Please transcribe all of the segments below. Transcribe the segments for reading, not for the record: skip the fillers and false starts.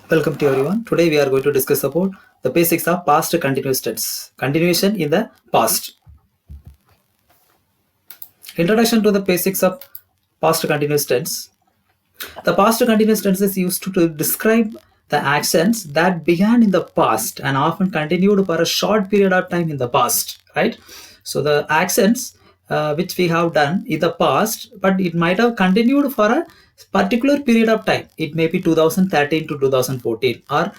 Welcome to everyone. Today we are going to discuss about the basics of past continuous tense. Continuation in the past. Introduction to the basics of past continuous tense. The past continuous tense is used to describe the actions that began in the past and often continued for a short period of time in the past, right? So the actions which we have done in the past, but it might have continued for a particular period of time. It may be 2013 to 2014 or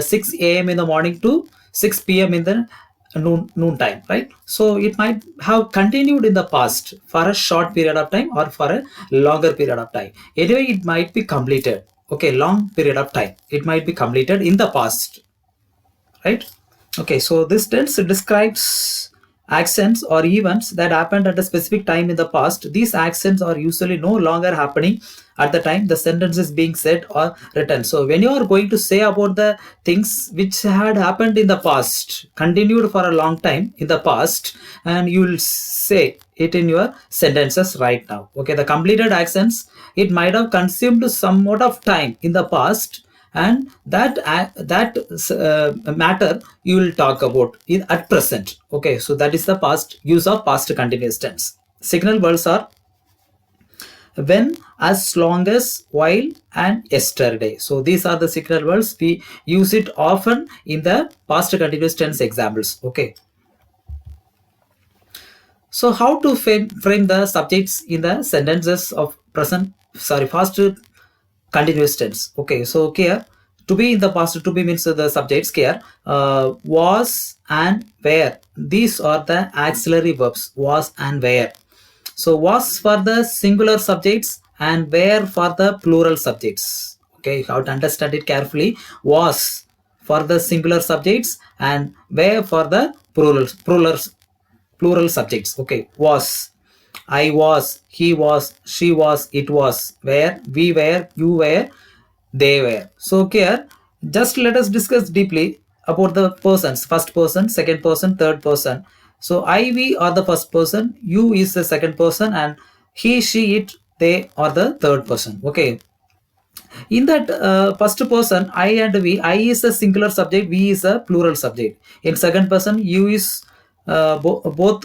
6 a.m. in the morning to 6 p.m. in the noon time, right? So it might have continued in the past for a short period of time or for a longer period of time. Anyway, it might be completed. Okay, long period of time. It might be completed in the past, right? Okay, so this tense describes actions or events that happened at a specific time in the past. These actions are usually no longer happening at the time the sentence is being said or written. So when you are going to say about the things which had happened in the past, continued for a long time in the past, and you will say it in your sentences right now. Okay, the completed actions, it might have consumed somewhat of time in the past, and that matter you will talk about in at present. Okay, so that is the past use of past continuous tense. Signal words are when, as long as, while, and yesterday. So these are the signal words. We use it often in the past continuous tense examples. Okay, so how to frame the subjects in the sentences of past continuous tense. Okay, so here to be in the past, to be means the subjects here was and were. These are the auxiliary verbs, was and were. So was for the singular subjects and were for the plural subjects. Okay, you have to understand it carefully. Was for the singular subjects and were for the plural subjects. Okay, was, I was, he was, she was, it was, where, we were, you were, they were. So here, just let us discuss deeply about the persons: first person, second person, third person. So I, we are the first person, you is the second person, and he, she, it, they are the third person. Okay, in that first person, I and we, I is a singular subject, we is a plural subject. In second person, you is both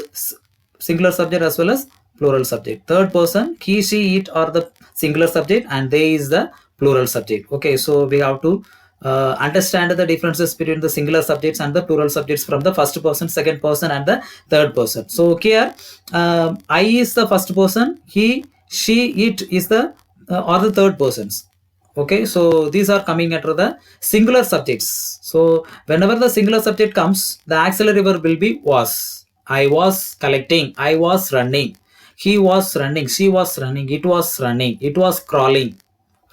singular subject as well as plural subject. Third person, he, she, it are the singular subject and they is the plural subject. Okay, so we have to understand the differences between the singular subjects and the plural subjects from the first person, second person, and the third person. So here, I is the first person, he, she, it is the or the third persons. Okay, so these are coming under the singular subjects. So whenever the singular subject comes, the auxiliary verb will be was. I was collecting, I was running, he was running, she was running, it was running, it was crawling,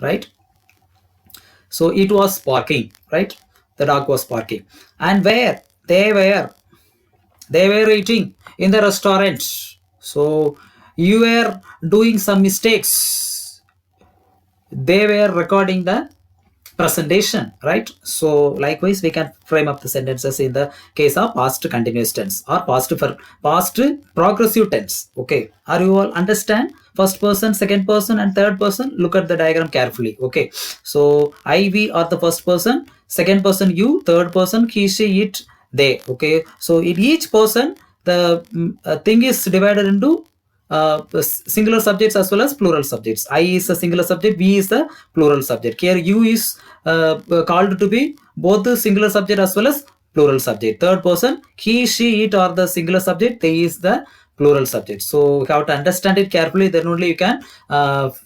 right? So it was barking, right? The dog was barking. And where? They were eating in the restaurant. So you were doing some mistakes, they were recording the presentation, right? So likewise we can frame up the sentences in the case of past continuous tense or past progressive tense. Okay, are you all understand? First person, second person, and third person, look at the diagram carefully. Okay, so I, we are the first person, second person you, third person he, she, it, they. Okay, so in each person the thing is divided into singular subjects as well as plural subjects. I is a singular subject, we is the plural subject. Here you is called to be both the singular subject as well as plural subject. Third person, he, she, it are the singular subject, they is the plural subject. So you have to understand it carefully, then only you can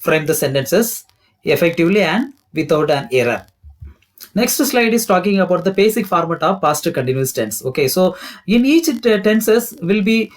frame the sentences effectively and without an error. Next slide is talking about the basic format of past continuous tense. Okay, so in each tenses will be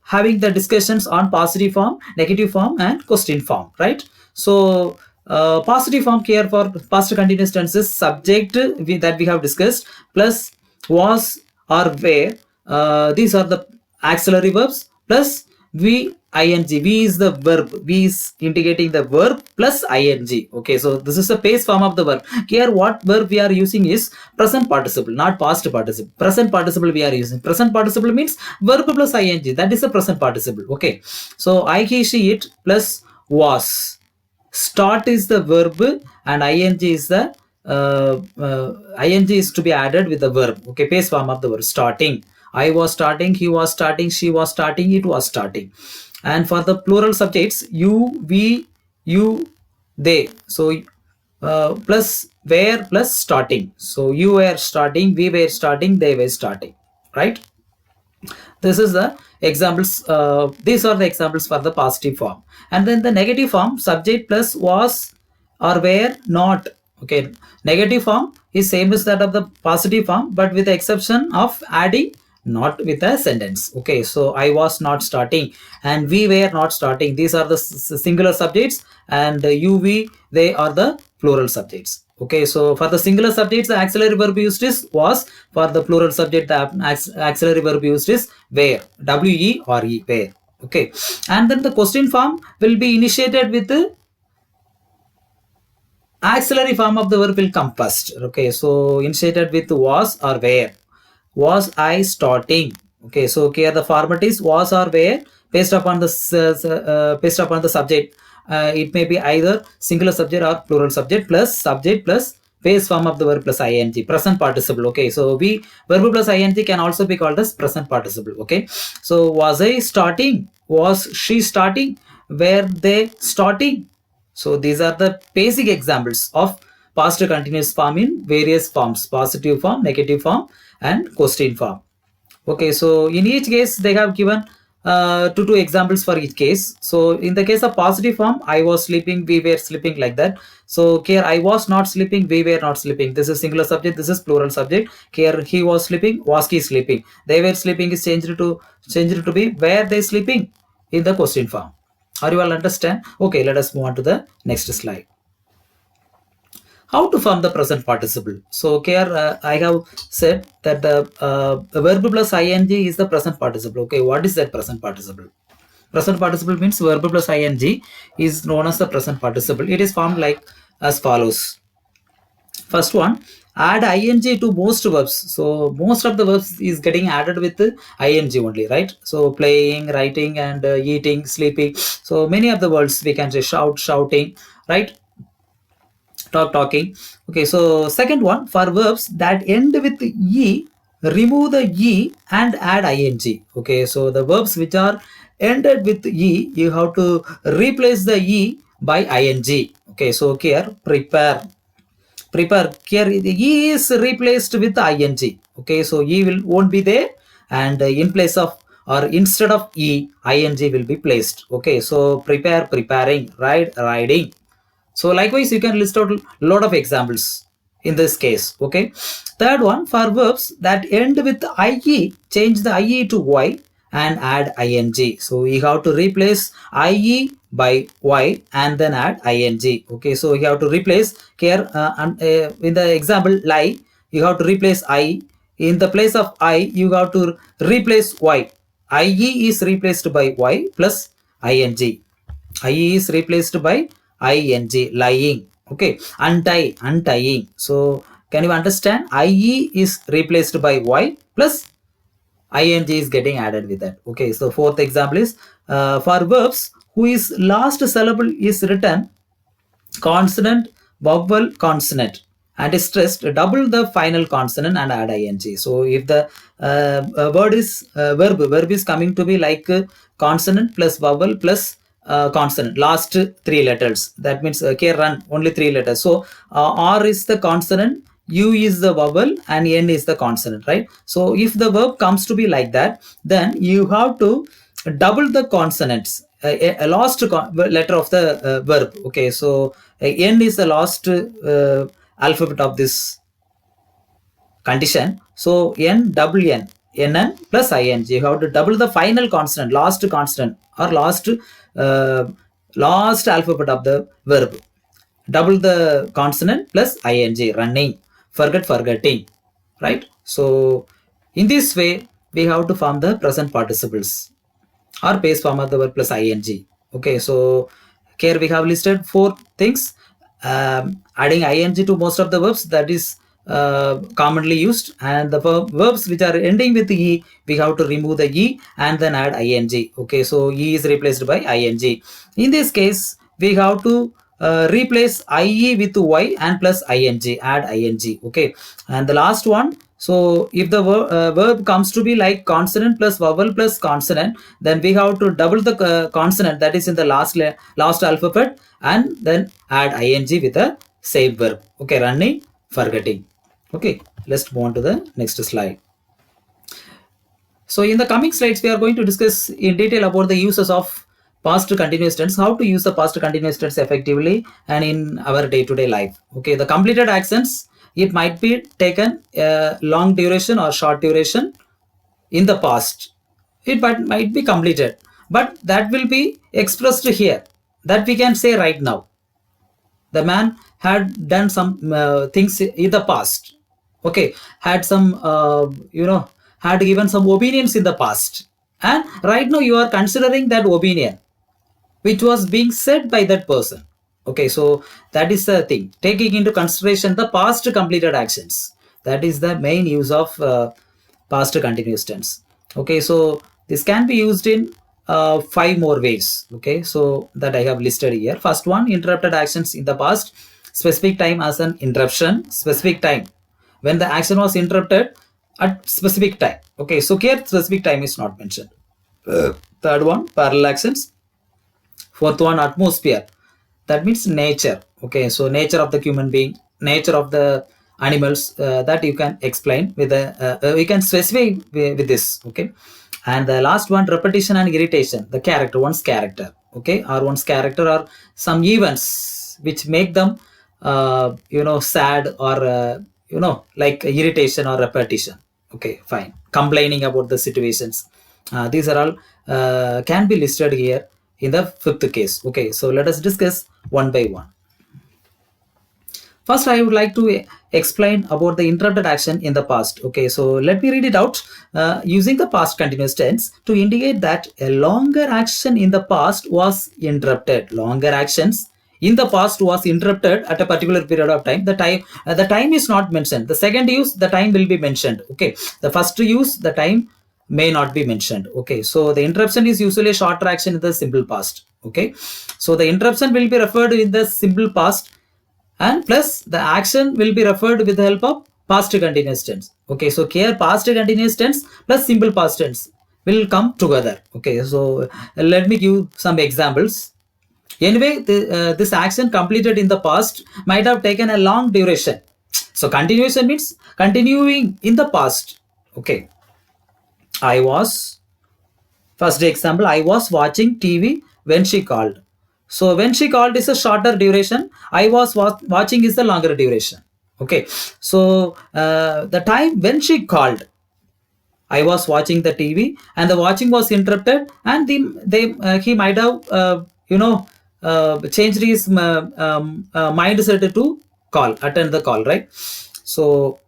having the discussions on positive form, negative form, and question form, right? So positive form here for past continuous tenses, subject that we have discussed plus was or were. These are the auxiliary verbs plus we ing. V is the verb. V is indicating the verb plus ing. Okay, so this is the base form of the verb. Here what verb we are using is present participle, not past participle. Present participle we are using. Present participle means verb plus ing. That is the present participle. Okay, so I, he, she, it plus was. Start is the verb and ing is the ing is to be added with the verb. Okay, base form of the verb. Starting. I was starting, he was starting, she was starting, it was starting. And for the plural subjects, you, we, you, they. So plus were plus starting. So you were starting, we were starting, they were starting. Right? This is the examples. These are the examples for the positive form. And then the negative form, subject plus was or were not. Okay, negative form is same as that of the positive form, but with the exception of adding not with a sentence. Okay, so I was not starting and we were not starting. These are the singular subjects, and you, we, they are the plural subjects. Okay, so for the singular subjects, the auxiliary verb used is was. For the plural subject, the auxiliary verb used is were. W-E-R-E, were. Okay, and then the question form will be initiated with the auxiliary form of the verb will come first. Okay, so initiated with was or were. Was I starting? Okay, so here the format is was or were based upon the subject. It may be either singular subject or plural subject plus base form of the verb plus ing, present participle. Okay, so we verb plus ing can also be called as present participle. Okay, so was I starting? Was she starting? Were they starting? So these are the basic examples of past continuous form in various forms: positive form, negative form, and question form. Okay, so in each case they have given two examples for each case. So in the case of positive form, I was sleeping, we were sleeping, like that. So here I was not sleeping, we were not sleeping. This is singular subject, this is plural subject. Here he was sleeping, was he sleeping. They were sleeping is changed to be were they sleeping in the question form. Are you all understand? Okay, let us move on to the next slide. How to form the present participle? So here I have said that the verb plus ing is the present participle. Okay, what is that present participle? Present participle means verb plus ing is known as the present participle. It is formed like as follows. First one, add ing to most verbs. So most of the verbs is getting added with ing only, right? So playing, writing, and eating, sleeping. So many of the words we can say shout, shouting, right? Talking. Okay, so second one, for verbs that end with e, remove the e and add ing. Okay, so the verbs which are ended with e, you have to replace the e by ing. Okay, so here prepare, here the e is replaced with ing. Okay, so e will won't be there, and in place of or instead of e, ing will be placed. Okay, so prepare, preparing, ride, riding. So likewise, you can list out a lot of examples in this case. Okay. Third one, for verbs that end with ie, change the ie to y and add ing. So you have to replace ie by y and then add ing. Okay. So you have to replace here in the example lie, you have to replace I. In the place of I, you have to replace y. ie is replaced by y plus ing. IE is replaced by ing, lying. Okay, untying. So can you understand? IE is replaced by y plus ing is getting added with that. Okay, so fourth example is for verbs whose last syllable is written consonant, vowel, consonant, and is stressed, double the final consonant and add ing. So if the verb is coming to be like consonant plus vowel plus consonant, last three letters. That means here run only three letters. So R is the consonant, U is the vowel, and N is the consonant, right? So if the verb comes to be like that, then you have to double the consonants, a last letter of the verb. Okay, so N is the last alphabet of this condition. So N double N, NN plus ING. You have to double the final consonant, last consonant, or last alphabet of the verb. Double the consonant plus ING, running, forgetting, right? So in this way, we have to form the present participles or base form of the verb plus ing. Okay, so here we have listed four things. Adding ing to most of the verbs, that is commonly used, and the verbs which are ending with e, we have to remove the e and then add ing. Okay, so e is replaced by ing. In this case, we have to replace ie with y and plus ing, add ing. Okay, and the last one, so if the verb comes to be like consonant plus vowel plus consonant, then we have to double the consonant that is in the last alphabet and then add ing with the same verb. Okay, running, forgetting. Okay, let's move on to the next slide. So in the coming slides, we are going to discuss in detail about the uses of past continuous tense, how to use the past continuous tense effectively and in our day-to-day life. Okay, the completed actions, it might be taken long duration or short duration in the past. It might be completed, but that will be expressed here. That we can say right now. The man had done some things in the past. Okay, had some had given some opinions in the past, and right now you are considering that opinion which was being said by that person. Okay, so that is the thing, taking into consideration the past completed actions. That is the main use of past continuous tense. Okay, so this can be used in five more ways. Okay, so that I have listed here. First one, interrupted actions in the past, specific time as an interruption, specific time when the action was interrupted at specific time. Okay, so here specific time is not mentioned. Third one, parallel actions. Fourth one, atmosphere. That means nature. Okay, so nature of the human being, nature of the animals, that you can explain with we can specify with this. Okay, and the last one, repetition and irritation. The character, one's character. Okay, or one's character or some events which make them, sad or like irritation or repetition. Okay, fine. Complaining about the situations. These are all can be listed here in the fifth case. Okay, so let us discuss one by one. First, I would like to explain about the interrupted action in the past. Okay, so let me read it out. Using the past continuous tense to indicate that a longer action in the past was interrupted. Longer actions in the past was interrupted at a particular period of time. The time is not mentioned. The second use, the time will be mentioned. Okay, the first use, the time may not be mentioned. Okay, so the interruption is usually a shorter action in the simple past. Okay, so the interruption will be referred in the simple past, and plus the action will be referred with the help of past continuous tense. Okay, so here past continuous tense plus simple past tense will come together. Okay, so let me give some examples. Anyway, this action completed in the past might have taken a long duration. So continuation means continuing in the past. Okay, I was, first example, I was watching TV when she called. So when she called is a shorter duration. I was watching is the longer duration. Okay, so the time when she called, I was watching the TV, and the watching was interrupted, and he might have changed his mindset to attend the call, right? So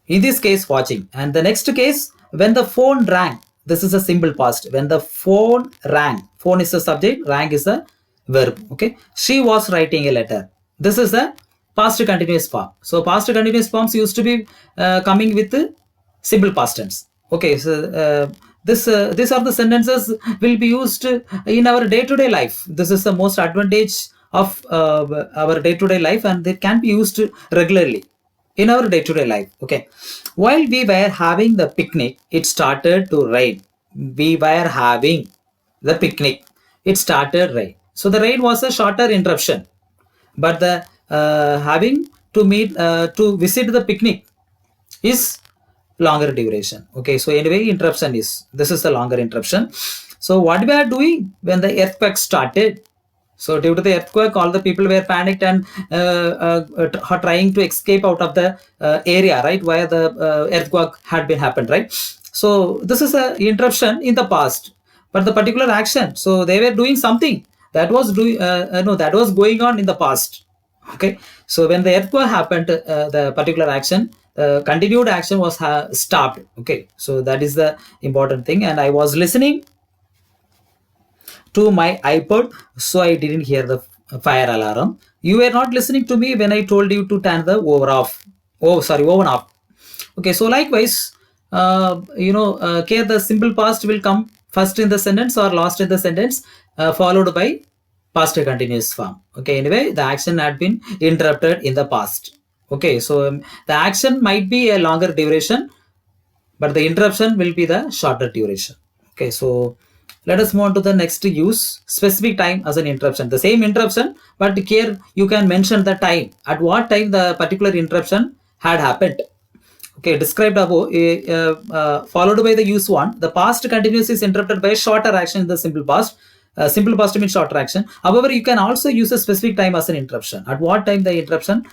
in this case, watching. And the next case, when the phone rang, this is a simple past. When the phone rang, phone is the subject, rang is the verb. Okay, she was writing a letter. This is a past continuous form. So past continuous forms used to be coming with the simple past tense. Okay, so these are the sentences will be used in our day-to-day life. This is the most advantage of our day-to-day life, and they can be used regularly in our day-to-day life. Okay, while we were having the picnic, it started to rain. We were having the picnic, it started rain. So the rain was a shorter interruption, but the having to meet to visit the picnic is longer duration. Okay, so anyway, interruption is, this is a longer interruption. So what we are doing when the earthquake started, so due to the earthquake, all the people were panicked and trying to escape out of the area, right, where the earthquake had been happened, right? So this is a interruption in the past, but the particular action, so they were doing something that was doing that was going on in the past. Okay, so when the earthquake happened, the particular action, continued action was stopped. Okay, so that is the important thing. And I was listening to my iPod, so I didn't hear the fire alarm. You were not listening to me when I told you to turn the oven off. Okay, so likewise, here the simple past will come first in the sentence or last in the sentence. followed by past continuous form. Okay, anyway, the action had been interrupted in the past. Okay, so the action might be a longer duration, but the interruption will be the shorter duration. Okay, so let us move on to the next use, specific time as an interruption. The same interruption, but here you can mention the time, at what time the particular interruption had happened. Okay, described above, followed by the use one. The past continuous is interrupted by a shorter action in the simple past. Simple past means shorter action. However, you can also use a specific time as an interruption. At what time the interruption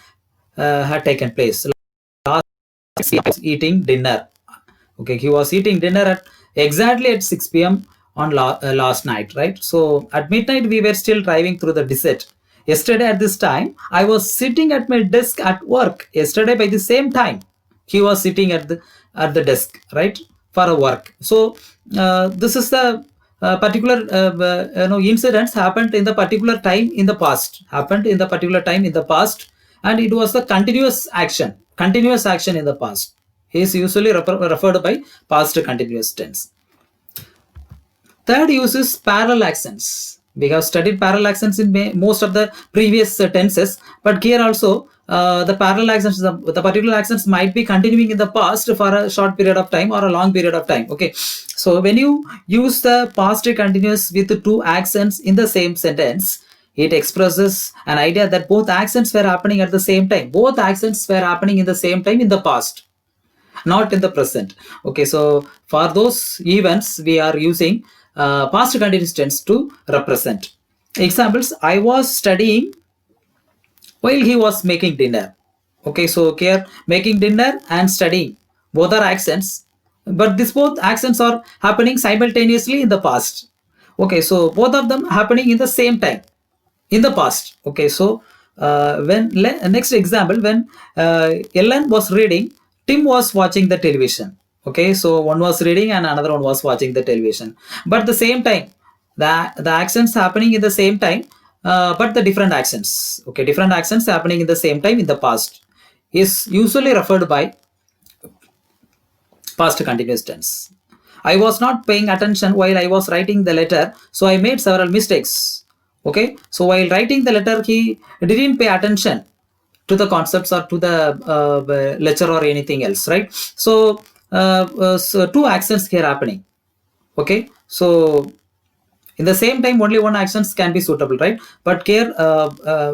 had taken place? Last he was eating dinner. Okay, he was eating dinner at exactly at 6 p.m. on last night, right? So at midnight we were still driving through the desert. Yesterday at this time I was sitting at my desk at work. Yesterday by the same time he was sitting at the desk, right, for a work. So this is the particular incidents happened in the particular time in the past, happened in the particular time in the past, and it was the continuous action in the past. He is usually referred by past continuous tense. Third use is parallel actions. We have studied parallel actions in most of the previous tenses, but here also the parallel actions, the particular actions might be continuing in the past for a short period of time or a long period of time. Okay, so when you use the past continuous with two accents in the same sentence, it expresses an idea that both accents were happening at the same time. Both accents were happening in the same time in the past, not in the present. Okay, so for those events we are using past continuous tense to represent. Examples: I was studying while he was making dinner. Okay, so here making dinner and studying both are accents, but these both accents are happening simultaneously in the past. Okay, so both of them happening in the same time in the past. Okay, so when next example, when Ellen was reading, Tim was watching the television. Okay, so one was reading and another one was watching the television, but the same time the actions happening in the same time, but the different actions. Okay, different actions happening in the same time in the past is usually referred by past continuous tense. I was not paying attention while I was writing the letter, so I made several mistakes. Okay, so while writing the letter, he didn't pay attention to the concepts or to the lecture or anything else, right? So two actions here happening. Okay, so in the same time only one actions can be suitable, right? But here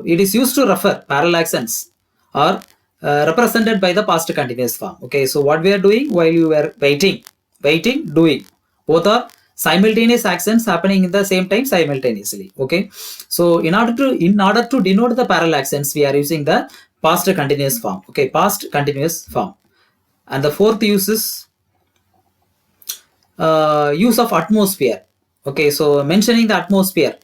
it is used to refer parallel actions or represented by the past continuous form. Okay, so what we are doing while you were waiting, doing, both are simultaneous actions happening in the same time simultaneously. Okay, so in order to denote the parallel actions we are using the past continuous form. Okay, past continuous form. And the fourth use is use of atmosphere. Okay, so mentioning the atmosphere.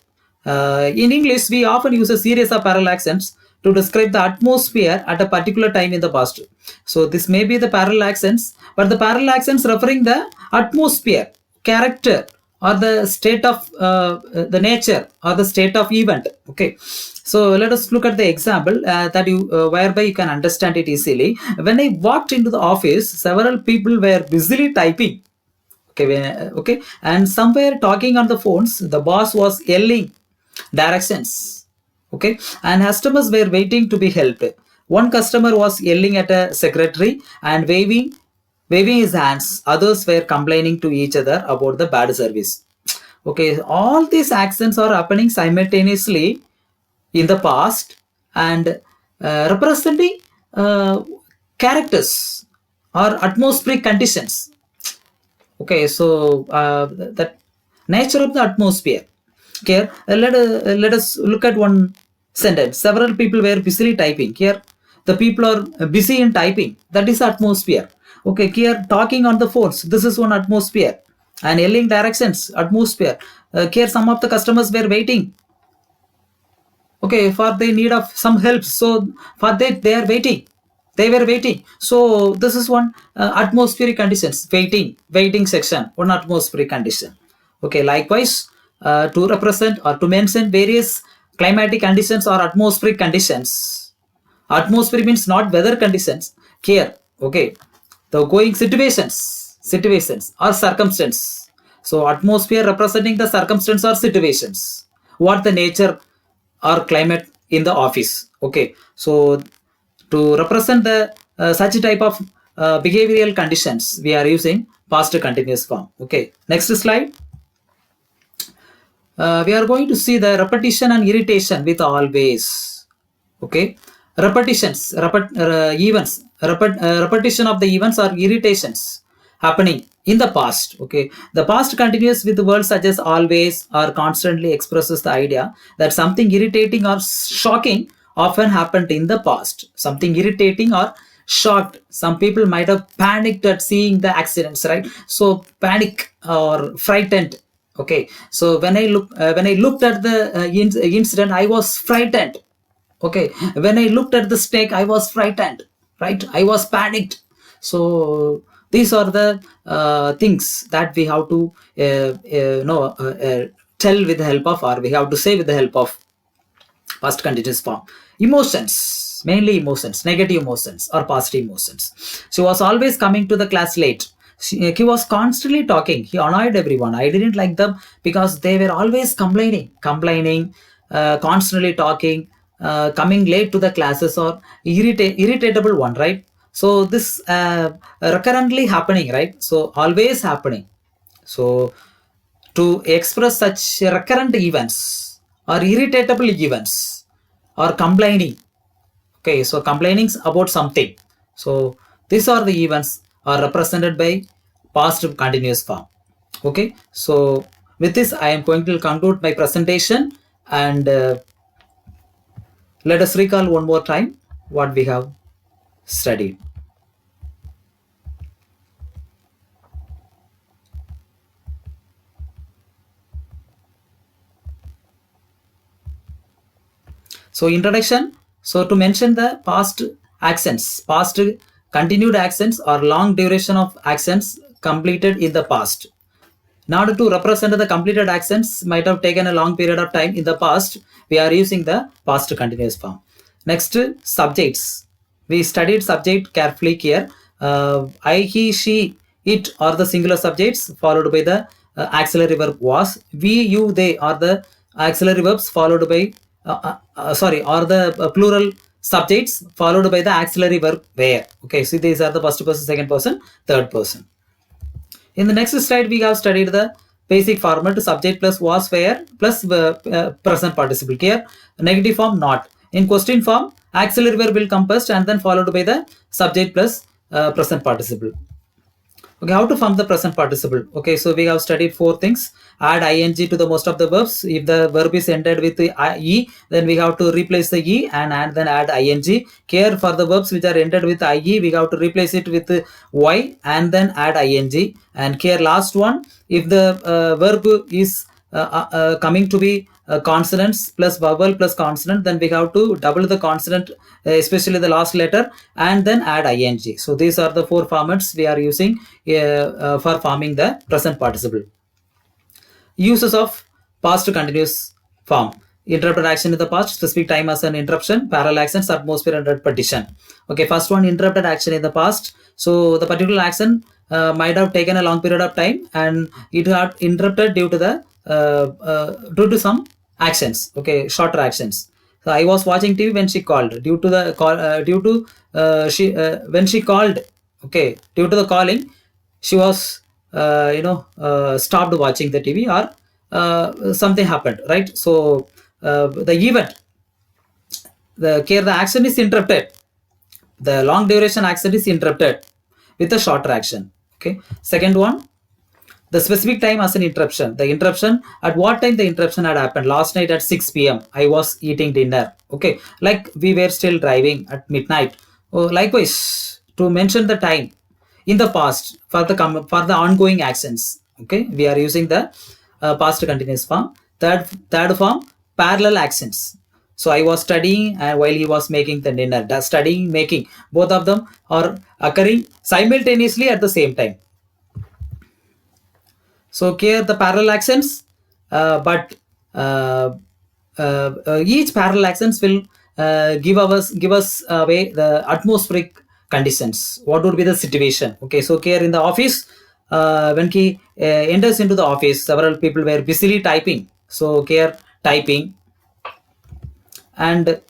In English, we often use a series of parallel accents to describe the atmosphere at a particular time in the past. So this may be the parallel accents, but the parallel accents referring the atmosphere, character, or the state of the nature or the state of event. Okay, so let us look at the example that you whereby you can understand it easily. When I walked into the office, several people were busily typing. Okay, and somewhere talking on the phones, the boss was yelling directions. Okay, and customers were waiting to be helped. One customer was yelling at a secretary and waving his hands. Others were complaining to each other about the bad service. Okay, all these actions are happening simultaneously in the past and representing characters or atmospheric conditions. Okay, so that nature of the atmosphere. Okay, let us look at one sentence. Several people were busily typing. Here, the people are busy in typing. That is atmosphere. Okay, here talking on the phones. This is one atmosphere. And yelling directions, atmosphere. Here, some of the customers were waiting. Okay, for the need of some help. So for that they are waiting. They were waiting. So this is one atmospheric conditions. Waiting section. One atmospheric condition. Okay, likewise, to represent or to mention various climatic conditions or atmospheric conditions. Atmosphere means not weather conditions. Here, okay, the going situations or So atmosphere representing the circumstance or situations. What the nature or climate in the office. Okay. So to represent the such type of behavioral conditions, we are using past continuous form. Okay. Next slide. We are going to see the repetition and irritation with always. Okay. Repetitions, events, repetition of the events or irritations happening in the past. Okay. The past continues with words such as always or constantly expresses the idea that something irritating or shocking often happened in the past. Something irritating or shocked. Some people might have panicked at seeing the accidents, right? So panic or frightened. Okay. So when I looked at the incident, I was frightened. Okay. When I looked at the snake, I was frightened, right? I was panicked. So these are the things that we have to tell with the help of, or we have to say with the help of past continuous form. Emotions, mainly emotions, negative emotions or positive emotions. She was always coming to the class late. He was constantly talking. He annoyed everyone. I didn't like them because they were always complaining, constantly talking, coming late to the classes, or irritable one, right? So this recurrently happening, right? So always happening. So to express such recurrent events or irritable events or complaining. Okay, so complaining about something. So these are the events are represented by past continuous form. Okay, so with this I am going to conclude my presentation, and let us recall one more time what we have studied. So introduction. So to mention the past accents, past continued accents or long duration of accents completed in the past. In order to represent the completed accents might have taken a long period of time in the past, we are using the past continuous form. Next, subjects. We studied subject carefully here. I, he, she, it are the singular subjects followed by the auxiliary verb was. We, you, they are the auxiliary verbs followed by are the plural subjects followed by the auxiliary verb where. Okay, so these are the first person, second person, third person. In the next slide, we have studied the basic format: subject plus was where plus present participle. Here, negative form not. In question form, auxiliary verb will come first and then followed by the subject plus present participle. Okay, how to form the present participle? Okay, so we have studied four things. Add ing to the most of the verbs. If the verb is ended with the e, then we have to replace the e and then add ing. Here for the verbs which are ended with ie, we have to replace it with y and then add ing. And here last one, if the verb is coming to be consonants plus vowel plus consonant, then we have to double the consonant, especially the last letter, and then add ing. So these are the four formats we are using for forming the present participle. Uses of past continuous form: interrupted action in the past, specific time as an interruption, parallel actions, atmosphere, and repetition. Okay, first one, interrupted action in the past. So the particular action might have taken a long period of time and it got interrupted due to the due to some actions. Okay, shorter actions. So I was watching TV when she called. Due to the call, due to she when she called. Okay, due to the calling, she was stopped watching the TV, or something happened, right? So the event, the action is interrupted. The long duration action is interrupted with a shorter action. Okay. Second one, the specific time as an interruption. The interruption, at what time the interruption had happened? Last night at 6 p.m. I was eating dinner. Okay, like we were still driving at midnight. Oh, likewise, to mention the time in the past for the ongoing actions. Okay, we are using the past continuous form. Third form, parallel actions. So I was studying while he was making the dinner. The studying, making, both of them are occurring simultaneously at the same time. So here the parallel actions, but each parallel actions will give us away the atmospheric conditions. What would be the situation? Okay, so here in the office, when he enters into the office, several people were busily typing. So here typing, and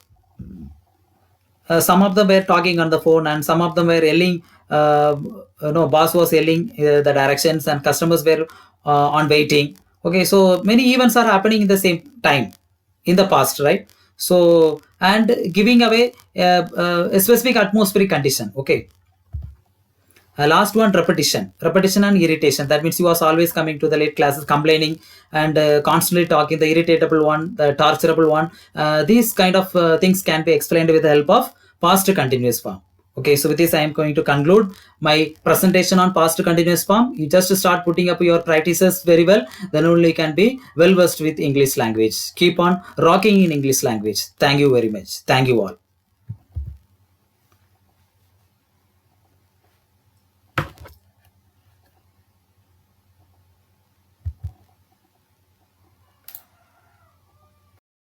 some of them were talking on the phone, and some of them were yelling. Boss was yelling the directions, and customers were on waiting. Okay, so many events are happening in the same time in the past, right? So, and giving away a specific atmospheric condition. Okay, last one, repetition and irritation. That means he was always coming to the late classes, complaining, and constantly talking. The irritable one, the torturable one. These kind of things can be explained with the help of past continuous form. Okay, so with this, I am going to conclude my presentation on past continuous form. You just start putting up your practices very well, then only you can be well versed with English language. Keep on rocking in English language. Thank you very much. Thank you all.